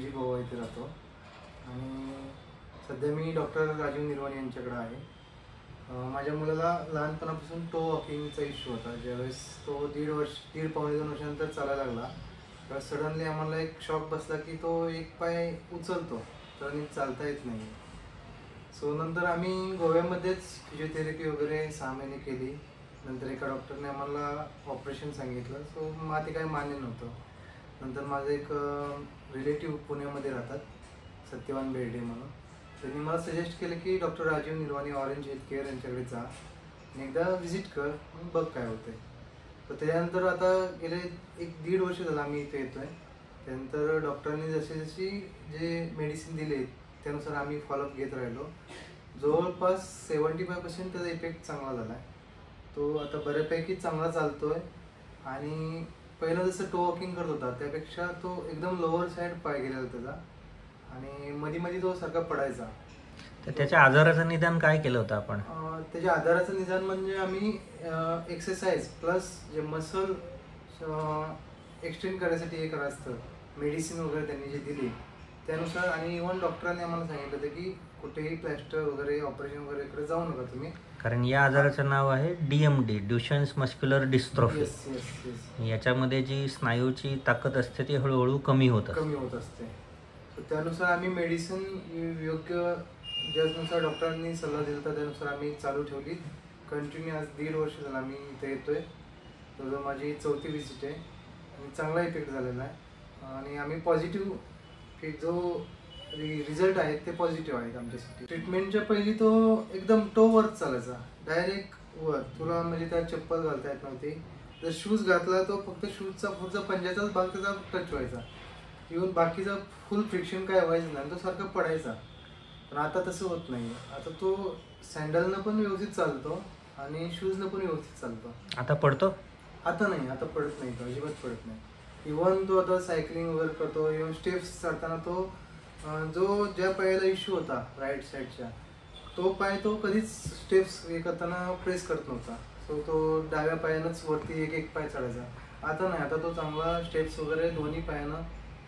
MG Goa इथे राहतो आणि सध्या मी डॉक्टर राजीव निर्वाणी यांच्याकडे आहे. माझ्या मुलाला लहानपणापासून टो वॉकिंगचा इश्यू होता. ज्यावेळेस तो 1.5 पावणे 2 वर्षानंतर चालायला लागला तर सडनली आम्हाला एक शॉक बसला की तो एक पाय उचलतो तर नीट चालता येत नाही. सो नंतर आम्ही गोव्यामध्येच फिजिओथेरपी वगैरे 6 महिने केली. नंतर एका डॉक्टरने आम्हाला ऑपरेशन सांगितलं. सो मला ते काही मान्य नव्हतं. नंतर माझं एक रिलेटिव्ह पुण्यामध्ये राहतात, सत्यवान बेर्डे म्हणून. त्यांनी मला सजेस्ट केलं की डॉक्टर राजीव निर्वाणी ऑरेंज हेल्थ केअर यांच्याकडे जा आणि एकदा व्हिजिट कर, मग बघ काय होतं. तर त्याच्यानंतर आता गेले 1-1.5 वर्ष झालं आम्ही इथे येतो आहे. त्यानंतर डॉक्टरांनी जशी जे मेडिसिन दिले त्यानुसार आम्ही फॉलोअप घेत राहिलो. जवळपास 75% त्याचा इफेक्ट चांगला झाला आहे. तो आता बऱ्यापैकी चांगला चालतो आहे आणि पहिलं जसं टो वॉकिंग करत होता त्यापेक्षा तो एकदम लोअर साईड पाय गेलेला त्याचा आणि मध्ये तो सारखा पडायचा. तर त्याच्या आजाराचं निदान काय केलं होतं आपण? त्याच्या आजाराचं निदान म्हणजे आम्ही एक्सरसाइज प्लस जे मसल एक्सटेंड करण्यासाठी एक असतं मेडिसिन वगैरे त्यांनी जे दिली त्यानुसार आणि इव्हन डॉक्टरांनी आम्हाला सांगितलं होतं की कुठेही प्लॅस्टर वगैरे ऑपरेशन वगैरे इकडे जाऊ नका तुम्ही, कारण या आजाराचं नाव आहे DMD, ड्युशन्स मस्क्युलर डिस्ट्रॉफी. याच्यामध्ये जी स्नायूची ताकद असते ती हळूहळू कमी होत असते. त्यानुसार आम्ही मेडिसिन योग्य ज्यानुसार डॉक्टरांनी सल्ला दिला त्यानुसार आम्ही चालू ठेवली. कंटिन्यू आज 1.5 वर्ष झालं आम्ही इथे येतोय. तर माझी 4थी व्हिजिट आहे आणि चांगला इफेक्ट झालेला आहे आणि आम्ही पॉझिटिव्ह जो रिझल्ट आहेत ते पॉझिटिव्ह आहेत आमच्यासाठी. ट्रीटमेंटच्या पहिली तो एकदम टो वर चालायचा, डायरेक्ट वर. तुला म्हणजे त्या चप्पल घालता येत नव्हती. जर शूज घातला तो फक्त शूजचा पुढचा पंजाचाच भाग त्याचा टच व्हायचा. इव्हन बाकीचा फुल फ्रिक्शन काय व्हायचं नाही, तो सारखा पडायचा. पण आता तसं होत नाही. आता तो सँडलनं पण व्यवस्थित चालतो आणि शूजनं पण व्यवस्थित चालतो. आता पडतो? आता नाही, आता पडत नाही, तो अजिबात पडत नाही. इव्हन तो आता सायकलिंग वगैरे करतो. इव्हन स्टेप्स चढताना तो जो ज्या पायाला इश्यू होता राईट साईडच्या तो पाय तो कधीच स्टेप्स हे करताना प्रेस करत नव्हता. सो तो डाव्या पायानंच वरती एक पाय चढायचा. आता नाही, आता तो चांगला स्टेप्स वगैरे दोन्ही पायानं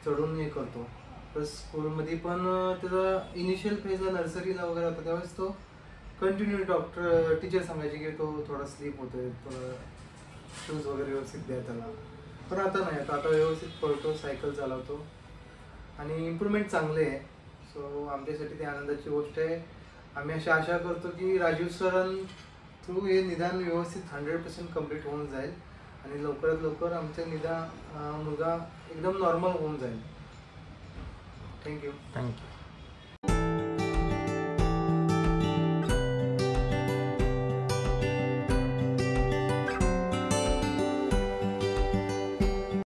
चढून हे करतो. प्लस स्कूलमध्ये पण त्याचा इनिशियल फेजला नर्सरीला वगैरे होता त्यावेळेस तो कंटिन्यू टीचर सांगायचे की तो थोडा स्लीप होतोय, थोडं शूज वगैरे व्यवस्थित द्या त्याला. पण आता नाही, आता व्यवस्थित पळतो, सायकल चालवतो आणि इम्प्रूव्हमेंट चांगले आहे. सो आमच्यासाठी ती आनंदाची गोष्ट आहे. आम्ही अशी आशा करतो की राजीव सरां थ्रू हे निदान व्यवस्थित 100% कम्प्लीट होऊन जाईल आणि लवकरात लवकर आमचा मुलगा एकदम नॉर्मल होऊन जाईल. थँक्यू.